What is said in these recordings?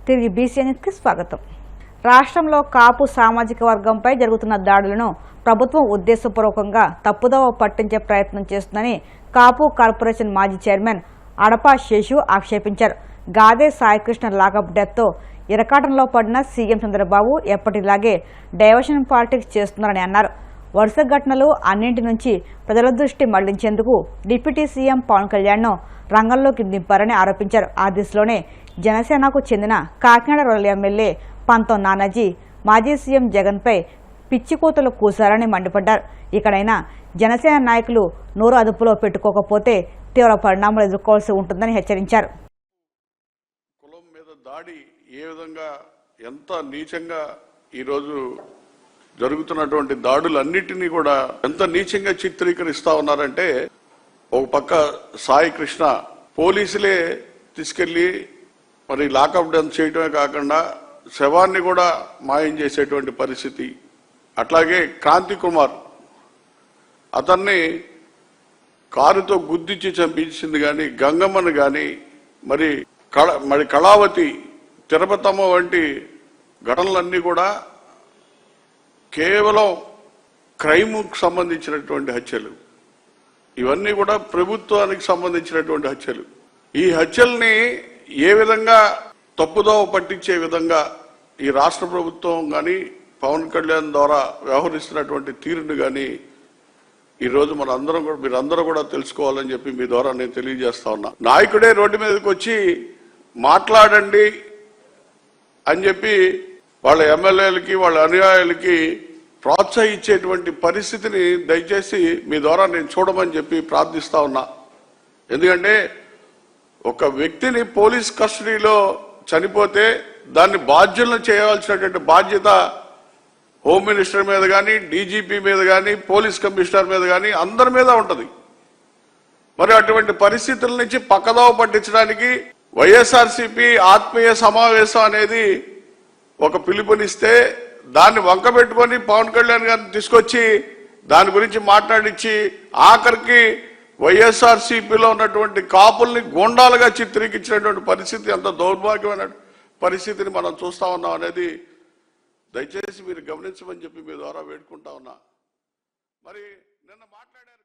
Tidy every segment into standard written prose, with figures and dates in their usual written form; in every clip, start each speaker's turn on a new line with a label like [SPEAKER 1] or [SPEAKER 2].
[SPEAKER 1] తిరిగి బీసీ న్యూస్కి స్వాగతం. రాష్ట్రంలో కాపు సామాజిక వర్గంపై జరుగుతున్న దాడులను ప్రభుత్వం ఉద్దేశపూర్వకంగా తప్పుదోవ పట్టించే ప్రయత్నం చేస్తుందని కాపు కార్పొరేషన్ మాజీ చైర్మన్ అడపా శేషు ఆక్షేపించారు. గాదే సాయికృష్ణ లాకప్ డెత్తో ఇరకాటంలో పడిన సీఎం చంద్రబాబు ఎప్పటిలాగే డైవర్షన్ పాలిటిక్స్ చేస్తున్నారని అన్నారు. వరుస ఘటనలు అన్నింటి నుంచి ప్రజల దృష్టి మళ్లించేందుకు డిప్యూటీ సీఎం పవన్ కళ్యాణ్ను రంగంలోకి దింపారని ఆరోపించారు. ఆ దిశలోనే జనసేనకు చెందిన కాకినాడ రూరల్ ఎమ్మెల్యే పంతం నానాజీ మాజీ సీఎం జగన్పై పిచ్చికూతలు కూశారని మండిపడ్డారు. ఇక్కడైనా జనసేన నాయకులు నోరు అదుపులో పెట్టుకోకపోతే తీవ్ర పరిణామాలు ఎదుర్కోవాల్సి ఉంటుందని హెచ్చరించారు.
[SPEAKER 2] కులం మీద దాడి ఏ విధంగా ఎంత నీచంగా ఈరోజు జరుగుతున్నటువంటి దాడులన్నిటినీ కూడా ఎంత నీచంగా చిత్రీకరిస్తా ఉన్నారంటే, ఒక పక్క సాయి కృష్ణ పోలీసులే తీసుకెళ్లి మరి లాకప్ డౌన్ చేయటమే కాకుండా శవాన్ని కూడా మాయం చేసేటువంటి పరిస్థితి. అట్లాగే క్రాంతి కుమార్ అతన్ని కారుతో గుద్దించి చంపించింది కానీ, గంగమ్మను కానీ, మరి కళావతి తిరుపతమ్మ వంటి ఘటనలన్నీ కూడా కేవలం క్రైమ్కు సంబంధించినటువంటి హత్యలు. ఇవన్నీ కూడా ప్రభుత్వానికి సంబంధించినటువంటి హత్యలు. ఈ హత్యల్ని ఏ విధంగా తప్పుదోవ పట్టించే విధంగా ఈ రాష్ట్ర ప్రభుత్వం కానీ పవన్ కళ్యాణ్ ద్వారా వ్యవహరిస్తున్నటువంటి తీరును కానీ ఈరోజు మీరందరూ కూడా తెలుసుకోవాలని చెప్పి మీ ద్వారా నేను తెలియజేస్తా ఉన్నా. నాయకుడే రోడ్డు మీదకి వచ్చి మాట్లాడండి అని చెప్పి వాళ్ళ ఎమ్మెల్యేలకి వాళ్ళ అనుయాయులకి ప్రోత్సహించేటువంటి పరిస్థితిని దయచేసి మీ ద్వారా నేను చూడమని చెప్పి ప్రార్థిస్తా ఉన్నా. ఎందుకంటే ఒక వ్యక్తిని పోలీస్ కస్టడీలో చనిపోతే దాన్ని బాధ్యులను చేయవలసినటువంటి బాధ్యత హోమ్ మినిస్టర్ మీద కానీ, డీజీపీ మీద కానీ, పోలీస్ కమిషనర్ మీద కానీ అందరి మీద ఉంటుంది. మరి అటువంటి పరిస్థితుల నుంచి పక్కదోవ పట్టించడానికి వైఎస్ఆర్సీపీ ఆత్మీయ సమావేశం అనేది ఒక పిలుపునిస్తే దాన్ని వంకబెట్టుకొని పవన్ కళ్యాణ్ గారిని తీసుకొచ్చి దాని గురించి మాట్లాడించి ఆఖరికి వైఎస్ఆర్సీపీలో ఉన్నటువంటి కాపుల్ని గోండాలుగా చిత్రీకరించినటువంటి పరిస్థితి, ఎంత దౌర్భాగ్యమైన పరిస్థితిని మనం చూస్తా ఉన్నాం అనేది దయచేసి మీరు గమనించమని చెప్పి మీ ద్వారా వేడుకుంటా ఉన్నా. మరి నిన్న మాట్లాడారు.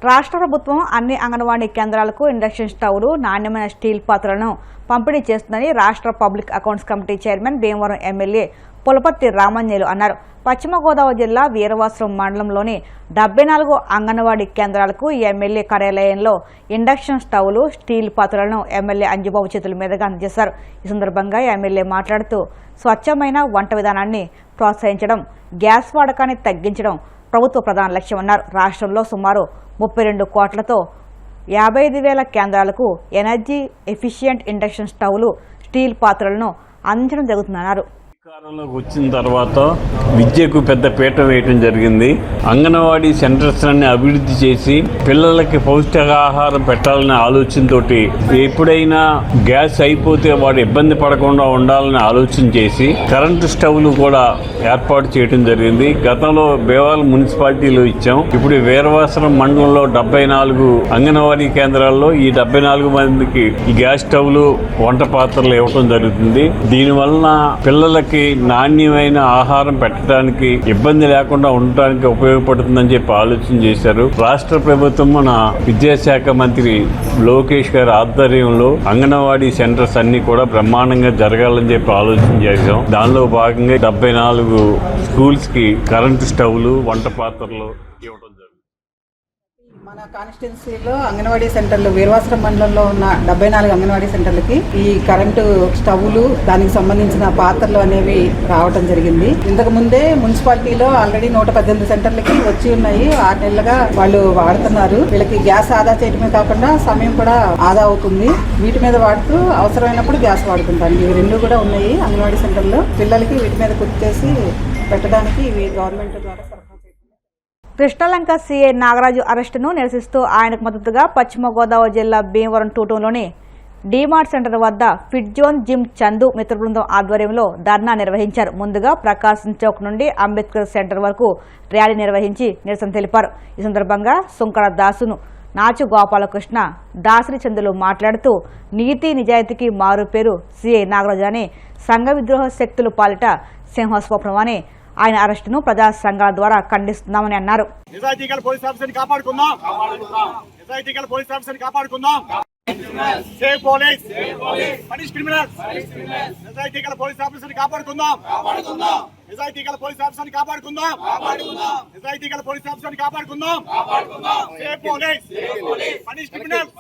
[SPEAKER 1] రాష్ట్ర ప్రభుత్వం అన్ని అంగన్వాడీ కేంద్రాలకు ఇండక్షన్ స్టవ్లు, నాణ్యమైన స్టీల్ పాత్రలను పంపిణీ చేస్తుందని రాష్ట్ర public accounts committee chairman Bhimavaram MLA Pulaparthi Ramanjaneyulu అన్నారు. పశ్చిమ గోదావరి జిల్లా వీరవాసరం మండలంలోని 74 అంగన్వాడీ కేంద్రాలకు ఎమ్మెల్యే కార్యాలయంలో ఇండక్షన్ స్టవ్లు, స్టీల్ పాత్రలను ఎమ్మెల్యే అంజుబాబు చేతుల మీదుగా అందజేశారు. ఈ సందర్భంగా ఎమ్మెల్యే మాట్లాడుతూ స్వచ్ఛమైన వంట విధానాన్ని ప్రోత్సహించడం, గ్యాస్ వాడకాన్ని తగ్గించడం ప్రభుత్వ ప్రధాన లక్ష్యమన్నారు. రాష్ట్రంలో సుమారు 32 కోట్లతో 55,000 కేంద్రాలకు ఎనర్జీ ఎఫిషియంట్ ఇండక్షన్ స్టవ్లు, స్టీల్ పాత్రలను అందించడం జరుగుతుందన్నారు.
[SPEAKER 3] అధికారంలోకి వచ్చిన తర్వాత విద్యకు పెద్ద పీట వేయటం జరిగింది. అంగన్వాడీ సెంటర్స్ అన్ని అభివృద్ధి చేసి పిల్లలకి పౌష్టికాహారం పెట్టాలనే ఆలోచనతో ఎప్పుడైనా గ్యాస్ అయిపోతే వాడు ఇబ్బంది పడకుండా ఉండాలని ఆలోచన చేసి కరెంటు స్టవ్లు కూడా ఏర్పాటు చేయడం జరిగింది. గతంలో బేవాల మున్సిపాలిటీలో ఇచ్చాం. ఇప్పుడు వీరవాసరం మండలంలో 74 అంగన్వాడీ కేంద్రాల్లో ఈ 74 మందికి ఈ గ్యాస్ స్టవ్లు, వంట పాత్రలు ఇవ్వటం జరుగుతుంది. దీనివలన పిల్లలకి నాణ్యమైన ఆహారం పెట్టడానికి ఇబ్బంది లేకుండా ఉండటానికి ఉపయోగపడుతుందని చెప్పి ఆలోచన చేశారు. రాష్ట్ర ప్రభుత్వం మన విద్యాశాఖ మంత్రి లోకేష్ గారి ఆధ్వర్యంలో అంగన్వాడీ సెంటర్స్ అన్ని కూడా బ్రహ్మాండంగా జరగాలని చెప్పి ఆలోచన చేశాం. దానిలో భాగంగా 74 స్కూల్స్ కి కరెంటు స్టవ్లు, వంట పాత్రలు ఇవ్వడం జరిగింది.
[SPEAKER 4] మన కాన్స్టిట్యున్సీలో అంగన్వాడీ సెంటర్లు వీరవాసరం మండలంలో ఉన్న 74 అంగన్వాడీ సెంటర్లకి ఈ కరెంటు స్టవ్లు, దానికి సంబంధించిన పాత్రలు అనేవి రావడం జరిగింది. ఇంతకు ముందే మున్సిపాలిటీలో ఆల్రెడీ 118 సెంటర్లకి వచ్చి ఉన్నాయి. 6 నెలలుగా వాళ్ళు వాడుతున్నారు. వీళ్ళకి గ్యాస్ ఆదా చేయడమే కాకుండా సమయం కూడా ఆదా అవుతుంది. వీటి మీద వాడుతూ అవసరమైనప్పుడు గ్యాస్ వాడుకుంటారు. ఇవి 2 కూడా ఉన్నాయి అంగన్వాడీ సెంటర్లో. పిల్లలకి వీటి మీద కుక్ చేసి పెట్టడానికి ఇవి గవర్నమెంట్ ద్వారా
[SPEAKER 1] కృష్ణలంక సీఐ నాగరాజు అరెస్టును నిరసిస్తూ ఆయనకు మద్దతుగా పశ్చిమ గోదావరి జిల్లా భీమవరం టూటూలోని డీమార్ట్ సెంటర్ వద్ద ఫిట్ జోన్ జిమ్ చందు మిత్ర బృందం ఆధ్వర్యంలో ధర్నా నిర్వహించారు. ముందుగా ప్రకాశం చౌక్ నుండి అంబేద్కర్ సెంటర్ వరకు ర్యాలీ నిర్వహించి నిరసన తెలిపారు. ఈ సందర్భంగా సుంకర దాసును నాచు గోపాలకృష్ణ, దాసరి చందులు మాట్లాడుతూ నీతి నిజాయితీకి మారు పేరు సిఐ నాగరాజు అని సంఘ విద్రోహ శక్తులు పాలిట సింహస్వప్నం అని ఆయన అరెస్టును ప్రజా సంఘాల ద్వారా ఖండిస్తున్నామని అన్నారు.
[SPEAKER 5] నిజాయితీగల పోలీస్ ఆఫీసర్ని కాపాడుకుందాం. నిజాయితీగల పోలీస్ ఆఫీసర్ని కాపాడుకుందాం. Save police, punish criminals. నిజాయితీగల పోలీస్ ఆఫీసర్ని కాపాడుకుందాం. నిజాయితీగల పోలీస్ ఆఫీసర్ని కాపాడుకుందాం. నిజాయితీగల పోలీస్ ఆఫీసర్ని కాపాడుకుందాం. Save police, punish criminals.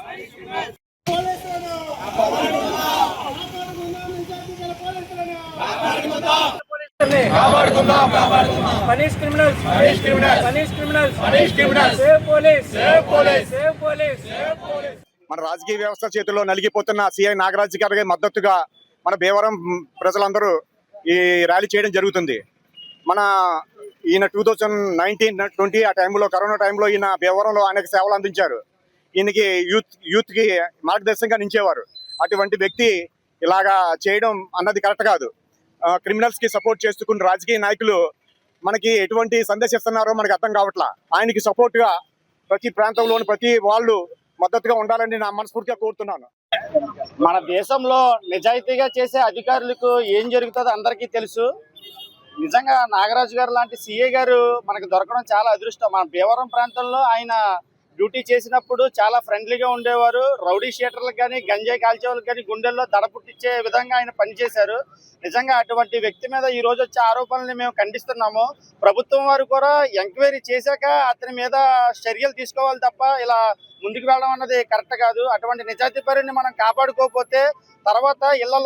[SPEAKER 6] Punish criminals, punish criminals, punish criminals, punish criminals. Save police, save police, save police, save police.
[SPEAKER 5] మన రాజకీయ వ్యవస్థ చేతుల్లో నలిగిపోతున్న సిఐ నాగరాజు గారికి మద్దతుగా మన భీమవరం ప్రజలందరూ ఈ ర్యాలీ చేయడం జరుగుతుంది. మన ఈయన 2019-20 ఆ టైంలో, కరోనా టైంలో ఈయన భీమవరంలో అనేక సేవలు అందించారు. ఈయనకి యూత్కి మార్గదర్శకంగా నిలిచేవారు. అటువంటి వ్యక్తి ఇలాగా చేయడం అన్నది కరెక్ట్ కాదు. క్రిమినల్స్ కి సపోర్ట్ చేస్తున్న రాజకీయ నాయకులు మనకి ఎటువంటి సందేశిస్తున్నారో మనకు అర్థం కావట్లా. ఆయనకి సపోర్ట్ గా ప్రతి ప్రాంతంలోని ప్రతి వాళ్ళు మద్దతుగా ఉండాలని నా మనస్ఫూర్తిగా కోరుతున్నాను.
[SPEAKER 7] మన దేశంలో నిజాయితీగా చేసే అధికారులకు ఏం జరుగుతుందో అందరికీ తెలుసు. నిజంగా నాగరాజు గారు లాంటి సిఐ గారు మనకు దొరకడం చాలా అదృష్టం. మన భీమవరం ప్రాంతంలో ఆయన డ్యూటీ చేసినప్పుడు చాలా ఫ్రెండ్లీగా ఉండేవారు. రౌడీ షీటర్లకు కానీ, గంజాయి కాల్చే వాళ్ళకి కానీ గుండెల్లో దడ పుట్టించే విధంగా ఆయన పనిచేశారు. నిజంగా అటువంటి వ్యక్తి మీద ఈ రోజు వచ్చే ఆరోపణల్ని మేము ఖండిస్తున్నాము. ప్రభుత్వం వారు కూడా ఎంక్వైరీ చేశాక అతని మీద చర్యలు తీసుకోవాలి తప్ప ఇలా ముందుకు వెళ్ళడం అన్నది కరెక్ట్ కాదు. అటువంటి నిజాయితీ పరుని మనం కాపాడుకోకపోతే తర్వాత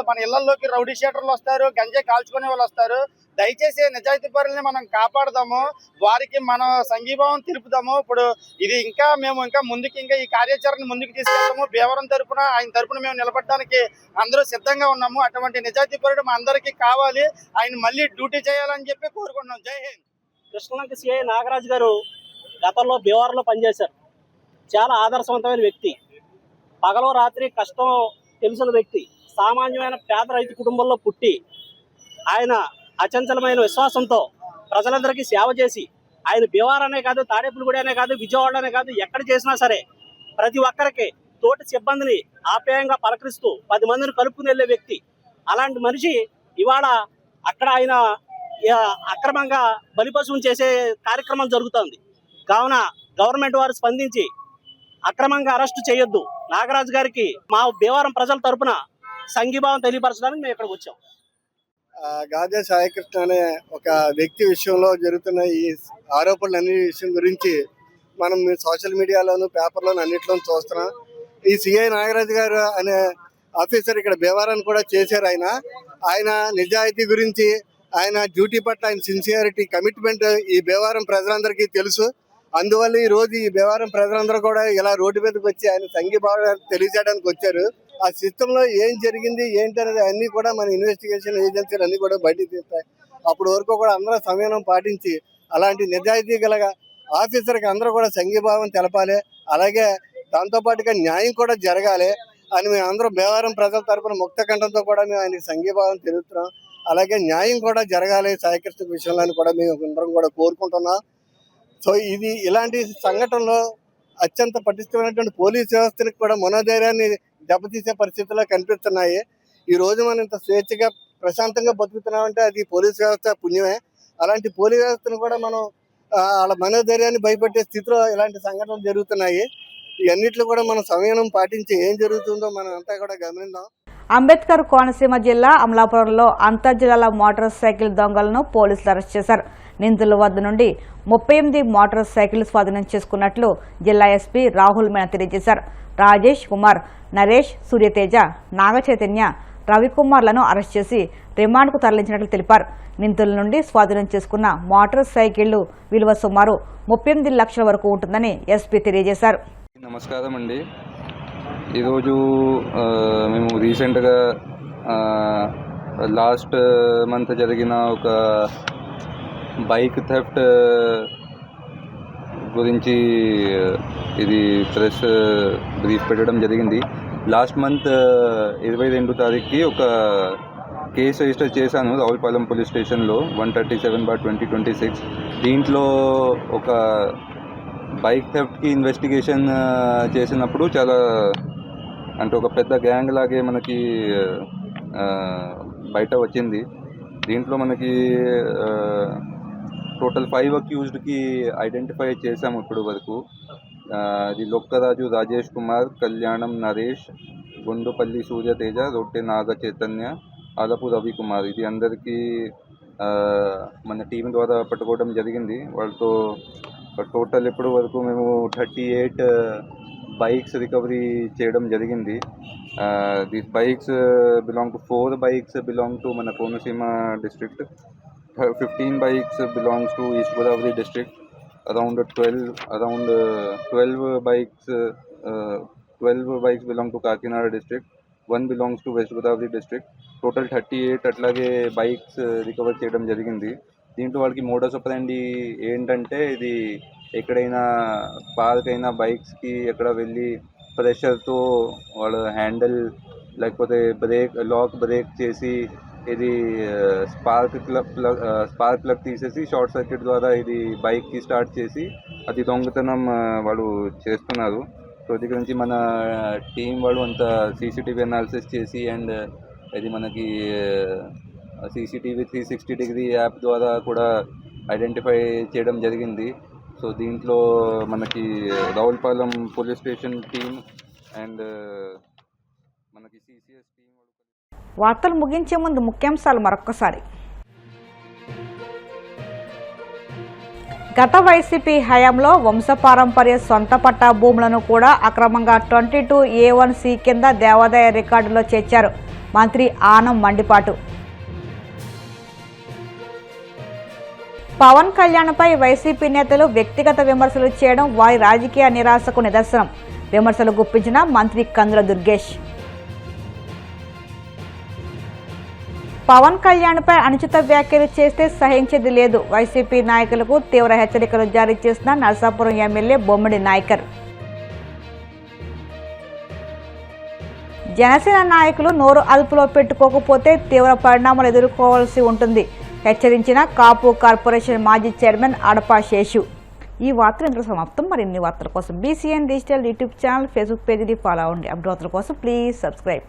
[SPEAKER 7] మన ఇళ్లలోకి రౌడీ షీటర్లు వస్తారు, గంజాయి కాల్చుకునే వాళ్ళు వస్తారు. దయచేసి నిజాయితీ పరుల్ని మనం కాపాడదాము, వారికి మన సంఘీభావం తెలుపుదాము. ఇప్పుడు ఇది మేము ముందుకు ఈ కార్యాచరణ ముందుకు తీసుకెళ్తాము. భీమవరం తరపున ఆయన తరపున మేము నిలబడడానికి అందరూ సిద్ధంగా ఉన్నాము. అటువంటి నిజాయితీ పరుడు మా అందరికీ కావాలి. ఆయన మళ్ళీ డ్యూటీ చేయాలని చెప్పి కోరుకుంటున్నాం. జై హింద్.
[SPEAKER 6] కృష్ణలంక సిఐ నాగరాజు గారు గతంలో భీమవరంలో పనిచేశారు. చాలా ఆదర్శవంతమైన వ్యక్తి, పగలో రాత్రి కష్టం తెలిసిన వ్యక్తి. సామాన్యమైన పేద రైతు కుటుంబంలో పుట్టి ఆయన అచంచలమైన విశ్వాసంతో ప్రజలందరికీ సేవ చేసి ఆయన భీమవరమే కాదు, తాడేపల్లిగూడనే కాదు, విజయవాడనే కాదు, ఎక్కడ చేసినా సరే ప్రతి ఒక్కరికి తోటి సిబ్బందిని ఆప్యాయంగా పలకరిస్తూ 10 మందిని కలుపుకుని వెళ్ళే వ్యక్తి. అలాంటి మనిషి ఇవాళ అక్కడ ఆయన అక్రమంగా బలిపశువుని చేసే కార్యక్రమం జరుగుతోంది. కావున గవర్నమెంట్ వారు స్పందించి అక్రమంగా అరెస్టు చేయొద్దు. నాగరాజు గారికి మా భీమవరం ప్రజల తరపున సంఘీభావం తెలియపరచడానికి మేము ఇక్కడికి వచ్చాం.
[SPEAKER 8] గాదే సాయికృష్ణ అనే ఒక వ్యక్తి విషయంలో జరుగుతున్న ఈ ఆరోపణలన్నీ విషయం గురించి మనం సోషల్ మీడియాలోను, పేపర్లోను అన్నింటిలోనూ చూస్తున్నాం. ఈ సిఐ నాగరాజు గారు అనే ఆఫీసర్ ఇక్కడ భీమవరాన్ని కూడా చేశారు. ఆయన నిజాయితీ గురించి, ఆయన డ్యూటీ పట్ల ఆయన సిన్సియారిటీ, కమిట్మెంట్ ఈ భీమవరం ప్రజలందరికీ తెలుసు. అందువల్ల ఈ రోజు ఈ భీమవరం ప్రజలందరూ కూడా ఇలా రోడ్డు మీదకి వచ్చి ఆయన సంఘీభావం తెలియజేయడానికి వచ్చారు. ఆ సిస్టంలో ఏం జరిగింది ఏంటి అనేది అన్ని కూడా మన ఇన్వెస్టిగేషన్ ఏజెన్సీలు అన్ని కూడా బయటికి తీస్తాయి. అప్పటి వరకు కూడా అందరూ సంయమనం పాటించి అలాంటి నిజాయితీ గల ఆఫీసర్కి అందరూ కూడా సంఘీభావం తెలపాలి. అలాగే దాంతోపాటుగా న్యాయం కూడా జరగాలి అని మేము అందరం భీమవరం ప్రజల తరపున ముక్త కంఠంతో కూడా మేము ఆయనకి సంఘీభావం తెలుపుతున్నాం. అలాగే న్యాయం కూడా జరగాలి సాయికృష్ణ విషయంలో కూడా మేము అందరం కూడా కోరుకుంటున్నాం. సో ఇలాంటి సంఘటనలో అత్యంత పటిష్టమైనటువంటి పోలీస్ వ్యవస్థలకు కూడా మనోధైర్యాన్ని దెబ్బతీసే పరిస్థితుల్లో కనిపిస్తున్నాయి. ఈ రోజు మనం ఇంత స్వేచ్ఛగా ప్రశాంతంగా బతుకుతున్నామంటే అది పోలీస్ వ్యవస్థ పుణ్యమే. అలాంటి పోలీస్ వ్యవస్థను కూడా మనం వాళ్ళ మనోధైర్యాన్ని భయపెట్టే స్థితిలో ఇలాంటి సంఘటనలు జరుగుతున్నాయి. ఇవన్నిట్లో కూడా మనం సంయమనం పాటించి ఏం జరుగుతుందో మనం అంతా కూడా గమనిద్దాం.
[SPEAKER 1] అంబేద్కర్ కోనసీమ జిల్లా అమలాపురంలో అంతర్జిల్లాల మోటార్ సైకిల్ దొంగలను పోలీసులు అరెస్ట్ చేశారు. నిందితుల వద్ద నుండి 38 మోటార్ సైకిల్ స్వాధీనం చేసుకున్నట్లు జిల్లా ఎస్పీ రాహుల్ మీనా తెలియజేశారు. రాజేష్ కుమార్, నరేష్, సూర్యతేజ, నాగచైతన్య, రవికుమార్లను అరెస్ట్ చేసి రిమాండ్కు తరలించినట్లు తెలిపారు. నిందితుల నుండి స్వాధీనం చేసుకున్న మోటార్ సైకిళ్లు విలువ సుమారు 38 లక్షల వరకు ఉంటుందని ఎస్పీ తెలియజేశారు.
[SPEAKER 9] నమస్కారం అండి. ఈరోజు మేము రీసెంట్గా లాస్ట్ మంత్ జరిగిన ఒక బైక్ థెఫ్ట్ గురించి ఇది ప్రెస్ బ్రీఫ్ పెట్టడం జరిగింది. లాస్ట్ మంత్ 22వ తారీఖుకి ఒక కేసు రిజిస్టర్ చేశాను రావులపాలెం పోలీస్ స్టేషన్లో 137/2026. దీంట్లో ఒక బైక్ థెఫ్ట్కి ఇన్వెస్టిగేషన్ చేసినప్పుడు చాలా అంటే ఒక పెద్ద గ్యాంగ్ లాగే మనకి బయట వచ్చింది. దీంట్లో మనకి టోటల్ 5 అక్యూజ్డ్కి ఐడెంటిఫై చేసాము ఇప్పుడు వరకు. ఇది లొక్కరాజు రాజేష్ కుమార్, కళ్యాణం నరేష్, గుండుపల్లి సూర్యతేజ, రొట్టె నాగ చైతన్య, ఆలపు రవికుమార్. ఇది అందరికీ మన టీం ద్వారా పట్టుకోవడం జరిగింది. వాళ్ళతో టోటల్ ఇప్పుడు వరకు మేము 38 బైక్స్ రికవరీ చేయడం జరిగింది. These bikes belong to 4 bikes belong to మన Konaseema district, 15 bikes belongs to East Godavari district, around 12 bikes belong to Kakinada district, 1 belongs to West Godavari district. Total 38 అట్లాగే బైక్స్ రికవర్ చేయడం జరిగింది. దీంట్లో వాళ్ళకి మోడస్ ఆపరెండి ఏంటంటే ఇది ఎక్కడైనా పార్క్ అయినా బైక్స్కి ఎక్కడ వెళ్ళి ప్రెషర్తో వాళ్ళు హ్యాండిల్ లేకపోతే లాక్ బ్రేక్ చేసి ఇది స్పార్క్ ప్లగ్ తీసేసి షార్ట్ సర్క్యూట్ ద్వారా ఇది బైక్కి స్టార్ట్ చేసి అది దొంగతనం వాళ్ళు చేస్తున్నారు. సో ఇది గురించి మన టీం వాళ్ళు అంత సీసీటీవీ అనాలిసిస్ చేసి అండ్ ఇది మనకి సీసీటీవీ 360 డిగ్రీ యాప్ ద్వారా కూడా ఐడెంటిఫై చేయడం జరిగింది. సో దీంట్లో మనకి Ravulapalem police station team and మనకి సిసిఎస్ టీం.
[SPEAKER 1] వార్తలు ముగించే ముందు ముఖ్యాంశాలు మరొక్కసారి. గత వైసీపీ హయాంలో వంశపారంపర్య సొంత పట్టా భూములను కూడా అక్రమంగా 22A1C కింద దేవాదాయ రికార్డులో చేర్చారు. మంత్రి ఆనం మండిపాటు. పవన్ కళ్యాణ్పై వైసీపీ నేతలు వ్యక్తిగత విమర్శలు చేయడం వారి రాజకీయ నిరాశకు నిదర్శనం. విమర్శలు గుప్పించిన మంత్రి కందుల దుర్గేష్. పవన్ కళ్యాణ్పై అనుచిత వ్యాఖ్యలు చేస్తే సహించేది లేదు. వైసీపీ నాయకులకు తీవ్ర హెచ్చరికలు జారీ చేసిన నరసాపురం ఎమ్మెల్యే బొమ్మడి నాయకర్. జనసేన నాయకులు నోరు అదుపులో పెట్టుకోకపోతే తీవ్ర పరిణామాలు ఎదుర్కోవాల్సి ఉంటుంది. హెచ్చరించిన కాపు కార్పొరేషన్ మాజీ చైర్మన్ అడపా శేషు. ఈ వార్తలు ఇంట్లో సమాప్తం. మరిన్ని వార్తల కోసం BCN digital YouTube channel, Facebook పేజీని ఫాలో అవ్వండి. అప్డేట్ల కోసం ప్లీజ్ సబ్స్క్రైబ్.